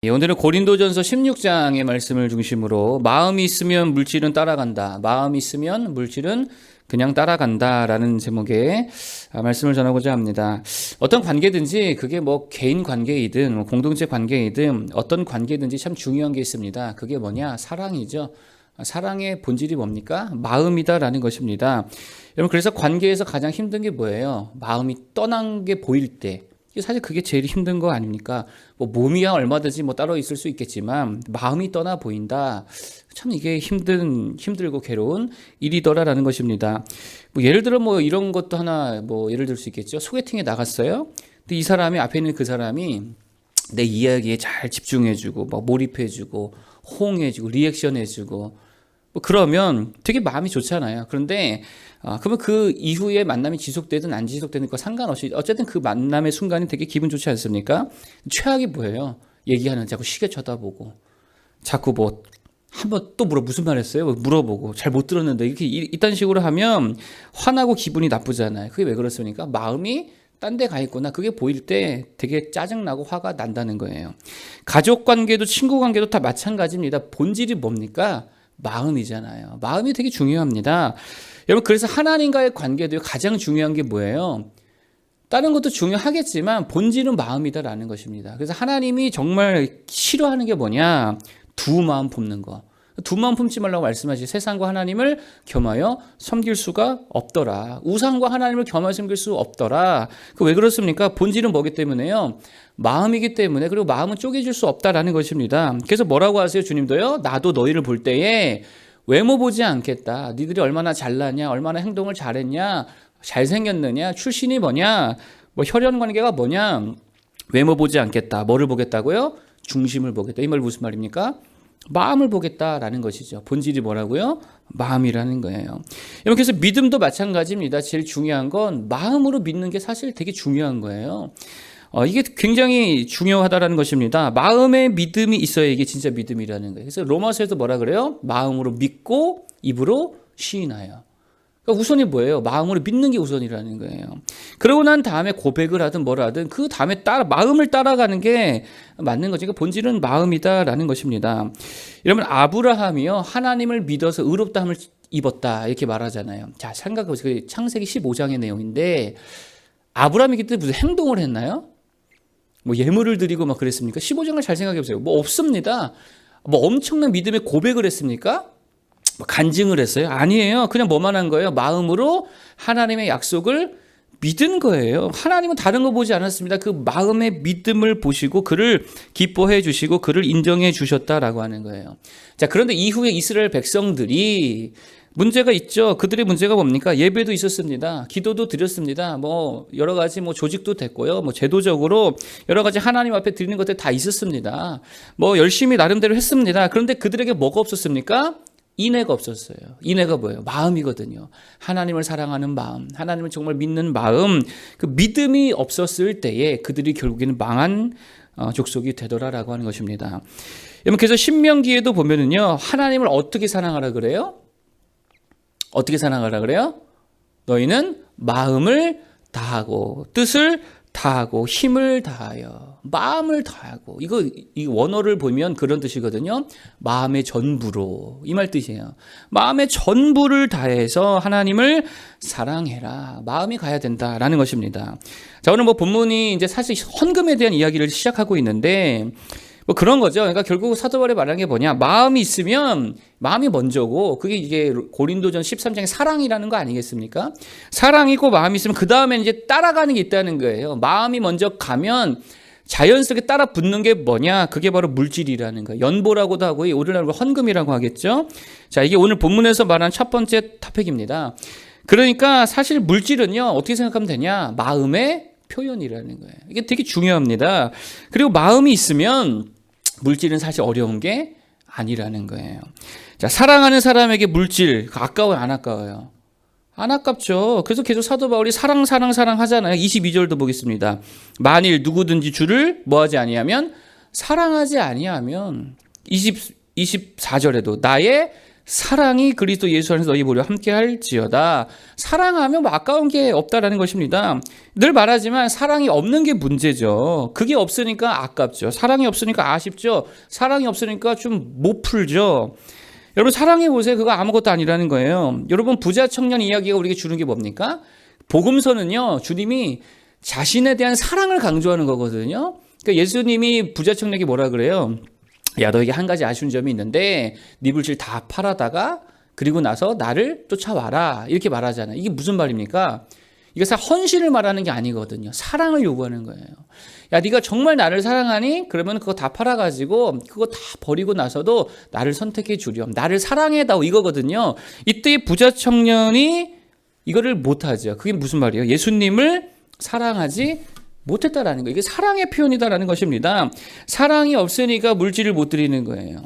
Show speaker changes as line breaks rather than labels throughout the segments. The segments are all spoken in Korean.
오늘은 고린도전서 16장의 말씀을 중심으로 마음이 있으면 물질은 따라간다. 마음이 있으면 물질은 그냥 따라간다라는 제목의 말씀을 전하고자 합니다. 어떤 관계든지 그게 뭐 개인 관계이든 뭐 공동체 관계이든 어떤 관계든지 참 중요한 게 있습니다. 그게 뭐냐? 사랑이죠. 사랑의 본질이 뭡니까? 마음이다라는 것입니다. 여러분, 그래서 관계에서 가장 힘든 게 뭐예요? 마음이 떠난 게 보일 때. 사실 그게 제일 힘든 거 아닙니까? 뭐 몸이야 얼마든지 뭐 따로 있을 수 있겠지만 마음이 떠나 보인다. 참 이게 힘들고 괴로운 일이더라라는 것입니다. 뭐 예를 들어 뭐 이런 것도 하나 뭐 예를 들 수 있겠죠. 소개팅에 나갔어요. 근데 이 사람이 앞에 있는 그 사람이 내 이야기에 잘 집중해주고 막 몰입해주고 호응해주고 리액션해주고 뭐 그러면 되게 마음이 좋잖아요. 그런데 그러면 그 이후에 만남이 지속되든 안 지속되는 거 상관없이 어쨌든 그 만남의 순간이 되게 기분 좋지 않습니까? 최악이 뭐예요? 얘기하는 자꾸 시계 쳐다보고 자꾸 뭐 한번 또 무슨 말 했어요? 물어보고 잘 못 들었는데 이렇게 이딴 식으로 하면 화나고 기분이 나쁘잖아요. 그게 왜 그렇습니까? 마음이 딴 데 가 있구나. 그게 보일 때 되게 짜증나고 화가 난다는 거예요. 가족 관계도 친구 관계도 다 마찬가지입니다. 본질이 뭡니까? 마음이잖아요. 마음이 되게 중요합니다. 여러분, 그래서 하나님과의 관계도 가장 중요한 게 뭐예요? 다른 것도 중요하겠지만 본질은 마음이다라는 것입니다. 그래서 하나님이 정말 싫어하는 게 뭐냐? 두 마음 품는 거. 두 마음 품지 말라고 말씀하시지. 세상과 하나님을 겸하여 섬길 수가 없더라. 우상과 하나님을 겸하여 섬길 수 없더라. 그 왜 그렇습니까? 본질은 뭐기 때문에요? 마음이기 때문에. 그리고 마음은 쪼개질 수 없다라는 것입니다. 그래서 뭐라고 하세요? 주님도요. 나도 너희를 볼 때에 외모 보지 않겠다. 니들이 얼마나 잘나냐, 얼마나 행동을 잘했냐, 잘생겼느냐, 출신이 뭐냐, 뭐 혈연 관계가 뭐냐, 외모 보지 않겠다. 뭐를 보겠다고요? 중심을 보겠다. 이 말 무슨 말입니까? 마음을 보겠다라는 것이죠. 본질이 뭐라고요? 마음이라는 거예요. 여러분, 그래서 믿음도 마찬가지입니다. 제일 중요한 건 마음으로 믿는 게 사실 되게 중요한 거예요. 이게 굉장히 중요하다라는 것입니다. 마음의 믿음이 있어야 이게 진짜 믿음이라는 거예요. 그래서 로마서에도 뭐라 그래요? 마음으로 믿고 입으로 시인하여. 그러니까 우선이 뭐예요? 마음으로 믿는 게 우선이라는 거예요. 그러고 난 다음에 고백을 하든 뭘 하든 그 다음에 마음을 따라가는 게 맞는 거죠. 그러니까 본질은 마음이다라는 것입니다. 여러분, 아브라함이요, 하나님을 믿어서 의롭다함을 입었다 이렇게 말하잖아요. 자, 생각해보세요. 창세기 15장의 내용인데 아브라함이 그때 무슨 행동을 했나요? 뭐 예물을 드리고 막 그랬습니까? 15장을 잘 생각해 보세요. 뭐 없습니다. 뭐 엄청난 믿음의 고백을 했습니까? 뭐 간증을 했어요? 아니에요. 그냥 뭐만 한 거예요? 마음으로 하나님의 약속을 믿은 거예요. 하나님은 다른 거 보지 않았습니다. 그 마음의 믿음을 보시고 그를 기뻐해 주시고 그를 인정해 주셨다라고 하는 거예요. 자, 그런데 이후에 이스라엘 백성들이 문제가 있죠. 그들의 문제가 뭡니까? 예배도 있었습니다. 기도도 드렸습니다. 뭐 여러 가지 뭐 조직도 됐고요. 뭐 제도적으로 여러 가지 하나님 앞에 드리는 것들 다 있었습니다. 뭐 열심히 나름대로 했습니다. 그런데 그들에게 뭐가 없었습니까? 인애가 없었어요. 인애가 뭐예요? 마음이거든요. 하나님을 사랑하는 마음, 하나님을 정말 믿는 마음, 그 믿음이 없었을 때에 그들이 결국에는 망한 족속이 되더라라고 하는 것입니다. 여러분, 그래서 신명기에도 보면은요, 하나님을 어떻게 사랑하라 그래요? 어떻게 사랑하라 그래요? 너희는 마음을 다하고 뜻을 다하고 힘을 다하여 마음을 다하고 이 원어를 보면 그런 뜻이거든요. 마음의 전부로 이 말 뜻이에요. 마음의 전부를 다해서 하나님을 사랑해라. 마음이 가야 된다라는 것입니다. 자, 오늘 뭐 본문이 이제 사실 헌금에 대한 이야기를 시작하고 있는데 뭐 그런 거죠. 그러니까 결국 사도 바울이 말하는 게 뭐냐? 마음이 있으면 마음이 먼저고 그게 이게 고린도전 13장의 사랑이라는 거 아니겠습니까? 사랑이고 마음이 있으면 그 다음에 이제 따라가는 게 있다는 거예요. 마음이 먼저 가면 자연스럽게 따라 붙는 게 뭐냐? 그게 바로 물질이라는 거예요. 연보라고도 하고 오늘날 헌금이라고 하겠죠. 자, 이게 오늘 본문에서 말한 첫 번째 토픽입니다. 그러니까 사실 물질은요, 어떻게 생각하면 되냐? 마음의 표현이라는 거예요. 이게 되게 중요합니다. 그리고 마음이 있으면 물질은 사실 어려운 게 아니라는 거예요. 자, 사랑하는 사람에게 물질 아까워요, 안 아까워요? 안 아깝죠. 그래서 계속 사도 바울이 사랑 하잖아요. 22절도 보겠습니다. 만일 누구든지 주를 뭐하지 아니하면 사랑하지 아니하면 24절에도 나의 사랑이 그리스도 예수 안에서 너희 보려 함께 할지어다. 사랑하면 뭐 아까운 게 없다라는 것입니다. 늘 말하지만 사랑이 없는 게 문제죠. 그게 없으니까 아깝죠. 사랑이 없으니까 아쉽죠. 사랑이 없으니까 좀 못 풀죠. 여러분 사랑해 보세요. 그거 아무것도 아니라는 거예요. 여러분 부자 청년 이야기가 우리에게 주는 게 뭡니까? 복음서는요. 주님이 자신에 대한 사랑을 강조하는 거거든요. 그러니까 예수님이 부자 청년에게 뭐라 그래요? 야, 너에게 한 가지 아쉬운 점이 있는데 네 물질 다 팔아다가 그리고 나서 나를 쫓아와라 이렇게 말하잖아요. 이게 무슨 말입니까? 이게 헌신을 말하는 게 아니거든요. 사랑을 요구하는 거예요. 야, 네가 정말 나를 사랑하니? 그러면 그거 다 팔아가지고 그거 다 버리고 나서도 나를 선택해 주렴. 나를 사랑해다오 이거거든요. 이때 부자 청년이 이거를 못하죠. 그게 무슨 말이에요? 예수님을 사랑하지 못했다라는 거예요. 이게 사랑의 표현이다라는 것입니다. 사랑이 없으니까 물질을 못 드리는 거예요.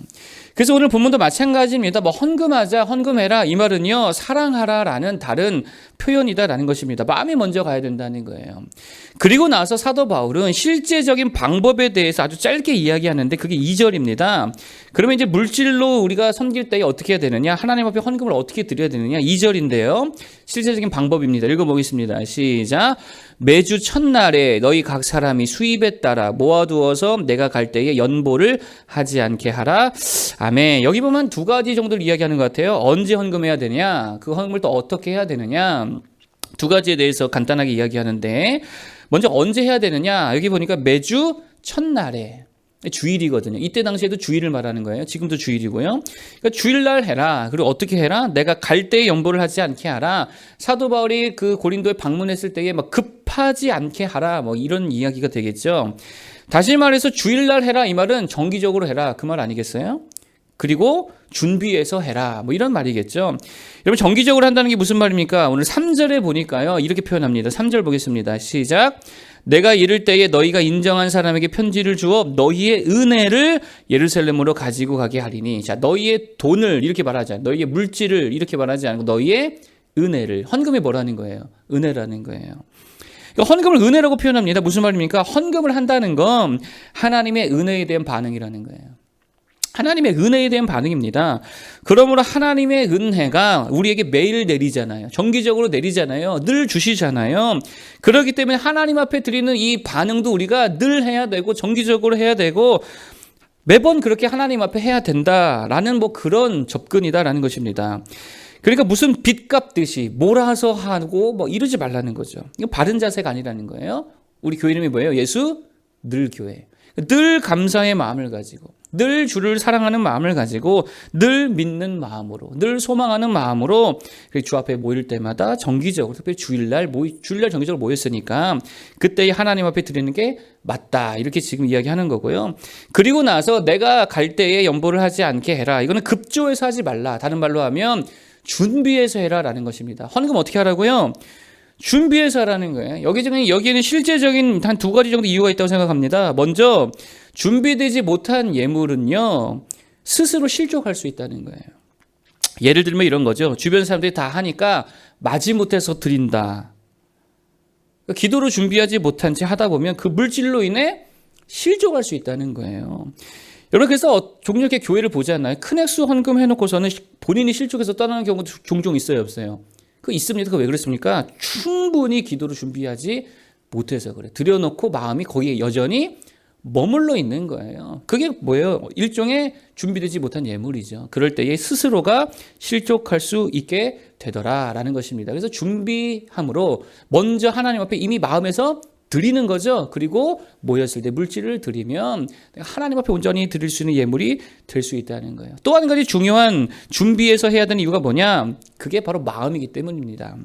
그래서 오늘 본문도 마찬가지입니다. 뭐 헌금하자, 헌금해라 이 말은요 사랑하라라는 다른 표현이다라는 것입니다. 마음이 먼저 가야 된다는 거예요. 그리고 나서 사도 바울은 실제적인 방법에 대해서 아주 짧게 이야기하는데 그게 2절입니다. 그러면 이제 물질로 우리가 섬길 때 어떻게 해야 되느냐, 하나님 앞에 헌금을 어떻게 드려야 되느냐, 2절인데요. 실제적인 방법입니다. 읽어보겠습니다. 시작. 매주 첫날에 너희 각 사람이 수입에 따라 모아두어서 내가 갈 때에 연보를 하지 않게 하라. 아멘. 여기 보면 두 가지 정도를 이야기하는 것 같아요. 언제 헌금해야 되냐, 그 헌금을 또 어떻게 해야 되느냐, 두 가지에 대해서 간단하게 이야기하는데 먼저 언제 해야 되느냐, 여기 보니까 매주 첫날에, 주일이거든요. 이때 당시에도 주일을 말하는 거예요. 지금도 주일이고요. 그러니까 주일날 해라. 그리고 어떻게 해라? 내가 갈 때에 연보를 하지 않게 하라. 사도 바울이 그 고린도에 방문했을 때에 막 급하지 않게 하라. 뭐 이런 이야기가 되겠죠. 다시 말해서 주일날 해라 이 말은 정기적으로 해라 그 말 아니겠어요? 그리고 준비해서 해라 뭐 이런 말이겠죠. 여러분 정기적으로 한다는 게 무슨 말입니까? 오늘 3절에 보니까요 이렇게 표현합니다. 3절 보겠습니다. 시작. 내가 이를 때에 너희가 인정한 사람에게 편지를 주어 너희의 은혜를 예루살렘으로 가지고 가게 하리니. 자, 너희의 돈을 이렇게 말하지 않고, 너희의 물질을 이렇게 말하지 않고 너희의 은혜를. 헌금이 뭐라는 거예요? 은혜라는 거예요. 헌금을 은혜라고 표현합니다. 무슨 말입니까? 헌금을 한다는 건 하나님의 은혜에 대한 반응이라는 거예요. 하나님의 은혜에 대한 반응입니다. 그러므로 하나님의 은혜가 우리에게 매일 내리잖아요. 정기적으로 내리잖아요. 늘 주시잖아요. 그렇기 때문에 하나님 앞에 드리는 이 반응도 우리가 늘 해야 되고 정기적으로 해야 되고 매번 그렇게 하나님 앞에 해야 된다라는 뭐 그런 접근이다라는 것입니다. 그러니까 무슨 빚 갚듯이 몰아서 하고 뭐 이러지 말라는 거죠. 이거 바른 자세가 아니라는 거예요. 우리 교회 이름이 뭐예요? 예수 늘 교회. 늘 감사의 마음을 가지고 늘 주를 사랑하는 마음을 가지고 늘 믿는 마음으로 늘 소망하는 마음으로 주 앞에 모일 때마다 정기적으로 특별히 주일날 정기적으로 모였으니까 그때 하나님 앞에 드리는 게 맞다 이렇게 지금 이야기하는 거고요. 그리고 나서 내가 갈 때에 연보를 하지 않게 해라. 이거는 급조해서 하지 말라. 다른 말로 하면 준비해서 해라라는 것입니다. 헌금 어떻게 하라고요? 준비해서 하라는 거예요. 여기에는 실제적인 한 두 가지 정도 이유가 있다고 생각합니다. 먼저 준비되지 못한 예물은요 스스로 실족할 수 있다는 거예요. 예를 들면 이런 거죠. 주변 사람들이 다 하니까 마지못해서 드린다. 그러니까 기도로 준비하지 못한 채 하다 보면 그 물질로 인해 실족할 수 있다는 거예요. 여러분 그래서 종종 이렇게 교회를 보잖아요. 큰 액수 헌금 해놓고서는 본인이 실족해서 떠나는 경우도 종종 있어요, 없어요? 그거 있습니다. 그거 왜 그렇습니까? 충분히 기도로 준비하지 못해서 그래. 들여놓고 마음이 거기에 여전히 머물러 있는 거예요. 그게 뭐예요? 일종의 준비되지 못한 예물이죠. 그럴 때에 스스로가 실족할 수 있게 되더라라는 것입니다. 그래서 준비함으로 먼저 하나님 앞에 이미 마음에서 드리는 거죠. 그리고 모였을 때 물질을 드리면 하나님 앞에 온전히 드릴 수 있는 예물이 될 수 있다는 거예요. 또 한 가지 중요한 준비해서 해야 되는 이유가 뭐냐? 그게 바로 마음이기 때문입니다.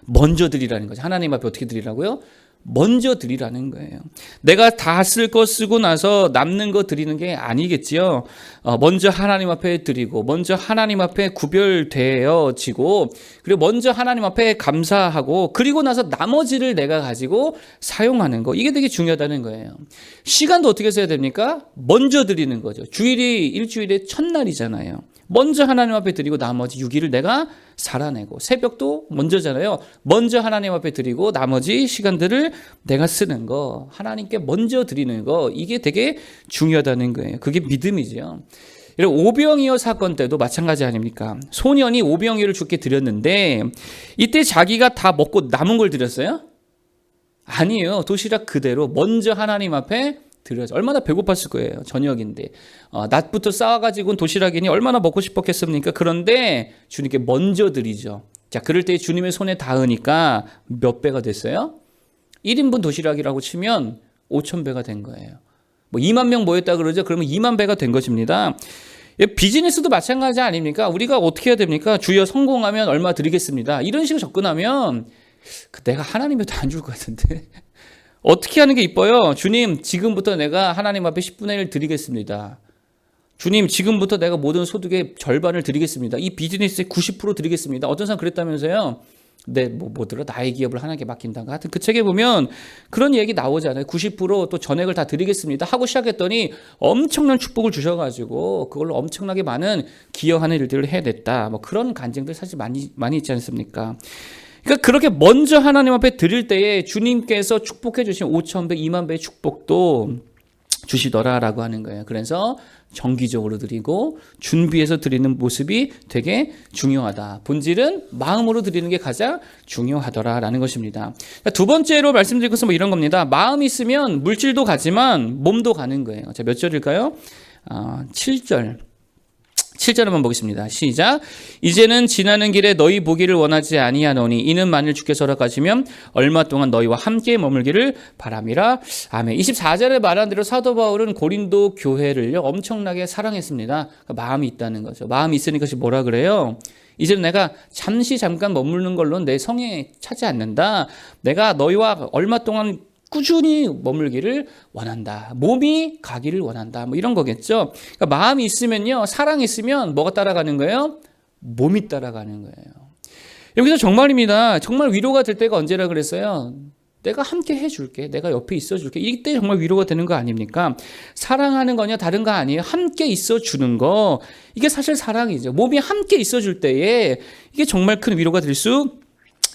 먼저 드리라는 거죠. 하나님 앞에 어떻게 드리라고요? 먼저 드리라는 거예요. 내가 다 쓸 거 쓰고 나서 남는 거 드리는 게 아니겠지요. 먼저 하나님 앞에 드리고 먼저 하나님 앞에 구별되어지고 그리고 먼저 하나님 앞에 감사하고 그리고 나서 나머지를 내가 가지고 사용하는 거, 이게 되게 중요하다는 거예요. 시간도 어떻게 써야 됩니까? 먼저 드리는 거죠. 주일이 일주일의 첫날이잖아요. 먼저 하나님 앞에 드리고 나머지 6일을 내가 살아내고, 새벽도 먼저잖아요. 먼저 하나님 앞에 드리고 나머지 시간들을 내가 쓰는 거, 하나님께 먼저 드리는 거, 이게 되게 중요하다는 거예요. 그게 믿음이죠. 이런 오병이어 사건 때도 마찬가지 아닙니까? 소년이 오병이어를 주께 드렸는데 이때 자기가 다 먹고 남은 걸 드렸어요? 아니에요. 도시락 그대로 먼저 하나님 앞에 드려야죠. 얼마나 배고팠을 거예요. 저녁인데. 낮부터 쌓아가지고는 도시락이니 얼마나 먹고 싶었겠습니까? 그런데 주님께 먼저 드리죠. 자, 그럴 때 주님의 손에 닿으니까 몇 배가 됐어요? 1인분 도시락이라고 치면 5,000배가 된 거예요. 뭐 2만 명 모였다 그러죠. 그러면 2만 배가 된 것입니다. 비즈니스도 마찬가지 아닙니까? 우리가 어떻게 해야 됩니까? 주여 성공하면 얼마 드리겠습니다. 이런 식으로 접근하면 내가 하나님한테 안 줄 것 같은데. 어떻게 하는 게 이뻐요? 주님, 지금부터 내가 하나님 앞에 10분의 1 드리겠습니다. 주님, 지금부터 내가 모든 소득의 절반을 드리겠습니다. 이 비즈니스의 90% 드리겠습니다. 어떤 사람 그랬다면서요? 네, 뭐더라? 나의 기업을 하나님께 맡긴다가. 하여튼 그 책에 보면 그런 얘기 나오잖아요. 90% 또 전액을 다 드리겠습니다. 하고 시작했더니 엄청난 축복을 주셔가지고 그걸로 엄청나게 많은 기여하는 일들을 해냈다. 뭐 그런 간증들 사실 많이 있지 않습니까? 그러니까 그렇게 먼저 하나님 앞에 드릴 때에 주님께서 축복해 주신 5,000배, 2만 배의 축복도 주시더라라고 하는 거예요. 그래서 정기적으로 드리고 준비해서 드리는 모습이 되게 중요하다. 본질은 마음으로 드리는 게 가장 중요하더라라는 것입니다. 두 번째로 말씀드릴 것은 뭐 이런 겁니다. 마음이 있으면 물질도 가지만 몸도 가는 거예요. 자, 몇 절일까요? 7절. 7절 한번 보겠습니다. 시작. 이제는 지나는 길에 너희 보기를 원하지 아니하노니 이는 만일 주께서 허락하시면 얼마 동안 너희와 함께 머물기를 바람이라. 아멘. 24절에 말한 대로 사도 바울은 고린도 교회를요 엄청나게 사랑했습니다. 그러니까 마음이 있다는 거죠. 마음이 있으니까 뭐라 그래요? 이제는 내가 잠깐 머무르는 걸로 내 성에 차지 않는다. 내가 너희와 얼마 동안 꾸준히 머물기를 원한다. 몸이 가기를 원한다. 뭐 이런 거겠죠. 그러니까 마음이 있으면요, 사랑이 있으면 뭐가 따라가는 거예요? 몸이 따라가는 거예요. 여기서 정말입니다. 정말 위로가 될 때가 언제라 그랬어요? 내가 함께 해줄게. 내가 옆에 있어줄게. 이때 정말 위로가 되는 거 아닙니까? 사랑하는 거냐 다른 거 아니에요. 함께 있어주는 거. 이게 사실 사랑이죠. 몸이 함께 있어줄 때에 이게 정말 큰 위로가 될 수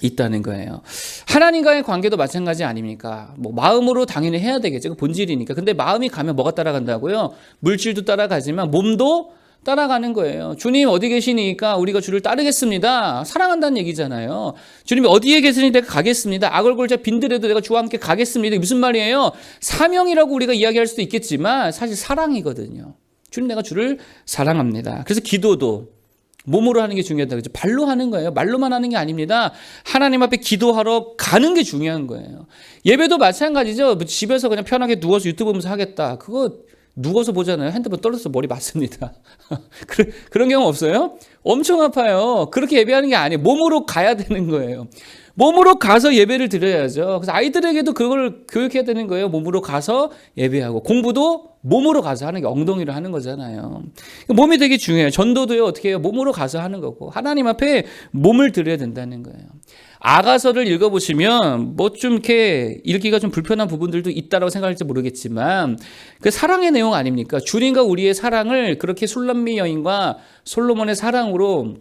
있다는 거예요. 하나님과의 관계도 마찬가지 아닙니까? 뭐 마음으로 당연히 해야 되겠죠. 그 본질이니까. 근데 마음이 가면 뭐가 따라간다고요? 물질도 따라가지만 몸도 따라가는 거예요. 주님 어디 계시니까 우리가 주를 따르겠습니다. 사랑한다는 얘기잖아요. 주님이 어디에 계시니 내가 가겠습니다. 악을골자 빈들에도 내가 주와 함께 가겠습니다. 무슨 말이에요? 사명이라고 우리가 이야기할 수도 있겠지만 사실 사랑이거든요. 주님 내가 주를 사랑합니다. 그래서 기도도 몸으로 하는 게 중요하다. 그죠? 발로 하는 거예요. 말로만 하는 게 아닙니다. 하나님 앞에 기도하러 가는 게 중요한 거예요. 예배도 마찬가지죠. 집에서 그냥 편하게 누워서 유튜브 보면서 하겠다. 그거 누워서 보잖아요. 핸드폰 떨어져서 머리 맞습니다. 그런 경험 없어요? 엄청 아파요. 그렇게 예배하는 게 아니에요. 몸으로 가야 되는 거예요. 몸으로 가서 예배를 드려야죠. 그래서 아이들에게도 그걸 교육해야 되는 거예요. 몸으로 가서 예배하고 공부도 몸으로 가서 하는 게 엉덩이로 하는 거잖아요. 몸이 되게 중요해요. 전도도요. 어떻게 해요? 몸으로 가서 하는 거고 하나님 앞에 몸을 드려야 된다는 거예요. 아가서를 읽어보시면 뭐 좀 이렇게 읽기가 좀 불편한 부분들도 있다라고 생각할지 모르겠지만 그 사랑의 내용 아닙니까? 주님과 우리의 사랑을 그렇게 술람미 여인과 솔로몬의 사랑으로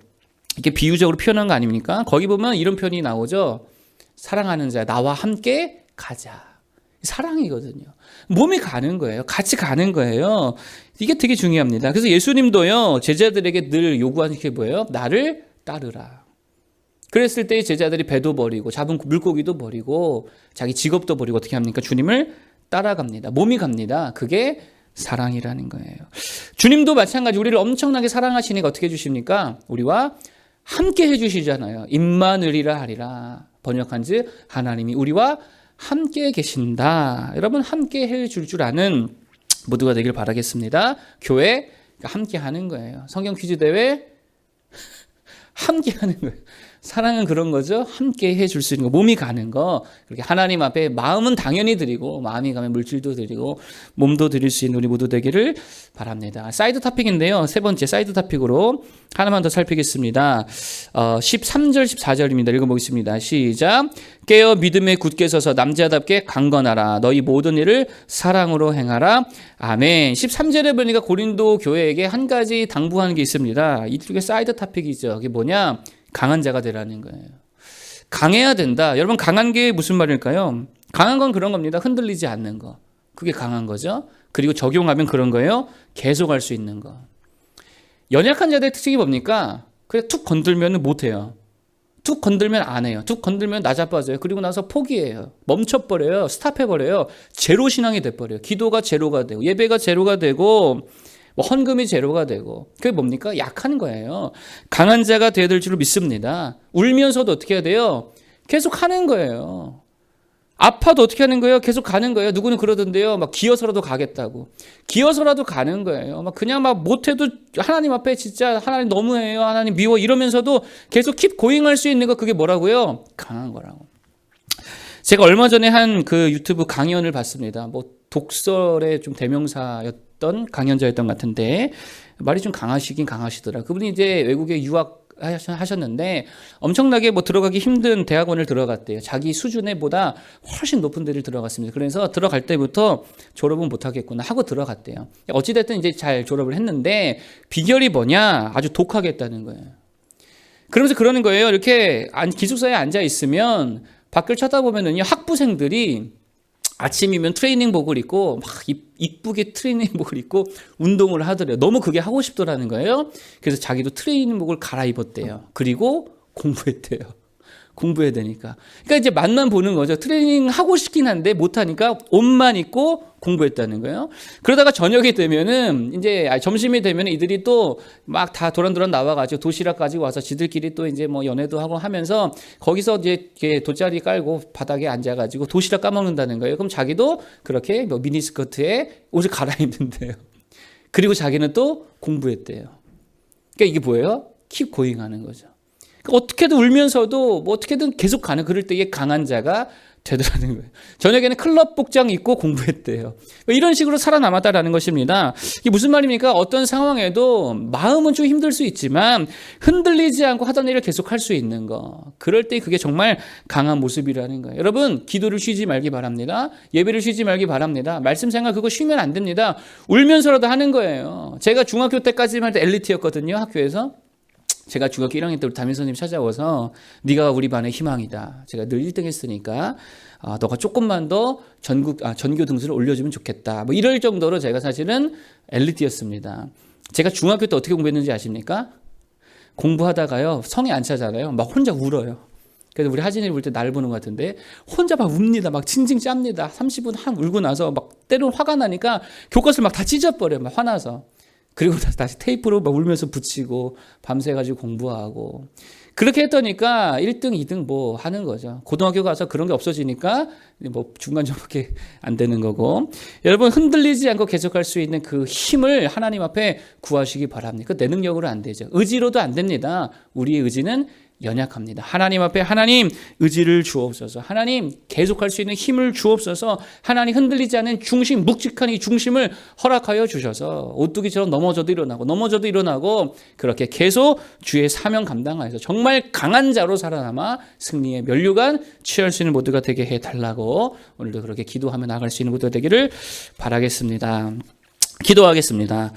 이렇게 비유적으로 표현한 거 아닙니까? 거기 보면 이런 표현이 나오죠. 사랑하는 자, 나와 함께 가자. 사랑이거든요. 몸이 가는 거예요. 같이 가는 거예요. 이게 되게 중요합니다. 그래서 예수님도요, 제자들에게 늘 요구하는 게 뭐예요? 나를 따르라. 그랬을 때 제자들이 배도 버리고 잡은 물고기도 버리고 자기 직업도 버리고 어떻게 합니까? 주님을 따라갑니다. 몸이 갑니다. 그게 사랑이라는 거예요. 주님도 마찬가지 우리를 엄청나게 사랑하시니까 어떻게 해주십니까? 우리와 함께 해주시잖아요. 임마누엘이라 하리라. 번역한즉 하나님이 우리와 함께 계신다. 여러분 함께 해줄 줄 아는 모두가 되길 바라겠습니다. 교회 함께 하는 거예요. 성경 퀴즈 대회 함께 하는 거예요. 사랑은 그런 거죠. 함께 해줄 수 있는 거, 몸이 가는 거. 그렇게 하나님 앞에 마음은 당연히 드리고 마음이 가면 물질도 드리고 몸도 드릴 수 있는 우리 모두 되기를 바랍니다. 사이드 토픽인데요. 세 번째 사이드 토픽으로 하나만 더 살피겠습니다. 13절 14절입니다. 읽어보겠습니다. 시작. 깨어 믿음에 굳게 서서 남자답게 강건하라. 너희 모든 일을 사랑으로 행하라. 아멘. 13절에 보니까 고린도 교회에게 한 가지 당부하는 게 있습니다. 이쪽에 사이드 토픽이죠. 그게 뭐냐? 강한 자가 되라는 거예요. 강해야 된다. 여러분 강한 게 무슨 말일까요? 강한 건 그런 겁니다. 흔들리지 않는 거. 그게 강한 거죠. 그리고 적용하면 그런 거예요. 계속 할 수 있는 거. 연약한 자들의 특징이 뭡니까? 그냥 툭 건들면 못해요. 툭 건들면 안 해요. 툭 건들면 나자빠져요. 그리고 나서 포기해요. 멈춰버려요. 스탑해버려요. 제로 신앙이 돼버려요. 기도가 제로가 되고 예배가 제로가 되고 뭐 헌금이 제로가 되고. 그게 뭡니까? 약한 거예요. 강한 자가 되어야 될 줄 믿습니다. 울면서도 어떻게 해야 돼요? 계속 하는 거예요. 아파도 어떻게 하는 거예요? 계속 가는 거예요. 누구는 그러던데요. 막 기어서라도 가겠다고. 기어서라도 가는 거예요. 막 그냥 막 못해도 하나님 앞에 진짜 하나님 너무해요. 하나님 미워 이러면서도 계속 킵 고잉할 수 있는 거 그게 뭐라고요? 강한 거라고. 제가 얼마 전에 한 그 유튜브 강연을 봤습니다. 뭐 독설의 좀 대명사였던 강연자였던 것 같은데 말이 좀 강하시긴 강하시더라. 그분이 이제 외국에 유학 하셨는데 엄청나게 뭐 들어가기 힘든 대학원을 들어갔대요. 자기 수준에 보다 훨씬 높은 데를 들어갔습니다. 그래서 들어갈 때부터 졸업은 못하겠구나 하고 들어갔대요. 어찌됐든 이제 잘 졸업을 했는데 비결이 뭐냐? 아주 독하게 했다는 거예요. 그러면서 그러는 거예요. 이렇게 기숙사에 앉아 있으면 밖을 쳐다보면은요 학부생들이 아침이면 트레이닝복을 입고 막 이쁘게 트레이닝복을 입고 운동을 하더래요. 너무 그게 하고 싶더라는 거예요. 그래서 자기도 트레이닝복을 갈아입었대요. 그리고 공부했대요. 공부해야 되니까. 그러니까 이제 맛만 보는 거죠. 트레이닝 하고 싶긴 한데 못하니까 옷만 입고 공부했다는 거예요. 그러다가 저녁이 되면은 이제 점심이 되면 이들이 또 막 다 도란도란 나와가지고 도시락 가지고 와서 지들끼리 또 이제 뭐 연애도 하고 하면서 거기서 이제 돗자리 깔고 바닥에 앉아가지고 도시락 까먹는다는 거예요. 그럼 자기도 그렇게 뭐 미니스커트에 옷을 갈아입는데요. 그리고 자기는 또 공부했대요. 그러니까 이게 뭐예요? 킵 고잉하는 거죠. 어떻게든 울면서도 뭐 어떻게든 계속 가는 그럴 때에 강한 자가 되더라는 거예요. 저녁에는 클럽 복장 입고 공부했대요. 이런 식으로 살아남았다라는 것입니다. 이게 무슨 말입니까? 어떤 상황에도 마음은 좀 힘들 수 있지만 흔들리지 않고 하던 일을 계속할 수 있는 거. 그럴 때 그게 정말 강한 모습이라는 거예요. 여러분 기도를 쉬지 말기 바랍니다. 예배를 쉬지 말기 바랍니다. 말씀 생활 그거 쉬면 안 됩니다. 울면서라도 하는 거예요. 제가 중학교 때까지만 해도 엘리트였거든요. 학교에서. 제가 중학교 1학년 때 우리 담임선생님 찾아와서 네가 우리 반의 희망이다. 제가 늘 1등 했으니까 너가 조금만 더 전교 등수를 올려주면 좋겠다. 뭐 이럴 정도로 제가 사실은 엘리트였습니다. 제가 중학교 때 어떻게 공부했는지 아십니까? 공부하다가요 성에 안 차잖아요. 막 혼자 울어요. 그래서 우리 하진이 울 때 날 보는 것 같은데 혼자 막 웁니다. 막 징징 짭니다. 30분 한 울고 나서 막 때로는 화가 나니까 교과서를 막 다 찢어버려요. 막 화나서. 그리고 다시 테이프로 막 울면서 붙이고 밤새 가지고 공부하고 그렇게 했더니까 1등, 2등 뭐 하는 거죠. 고등학교 가서 그런 게 없어지니까 뭐 중간저밖에 안 되는 거고. 여러분 흔들리지 않고 계속할 수 있는 그 힘을 하나님 앞에 구하시기 바랍니다. 내 능력으로 안 되죠. 의지로도 안 됩니다. 우리의 의지는 연약합니다. 하나님 앞에 하나님 의지를 주옵소서. 하나님 계속할 수 있는 힘을 주옵소서. 하나님 흔들리지 않는 중심, 묵직한 이 중심을 허락하여 주셔서 오뚜기처럼 넘어져도 일어나고 그렇게 계속 주의 사명 감당하여서 정말 강한 자로 살아남아 승리의 면류관 취할 수 있는 모두가 되게 해달라고 오늘도 그렇게 기도하며 나갈 수 있는 모두가 되기를 바라겠습니다. 기도하겠습니다.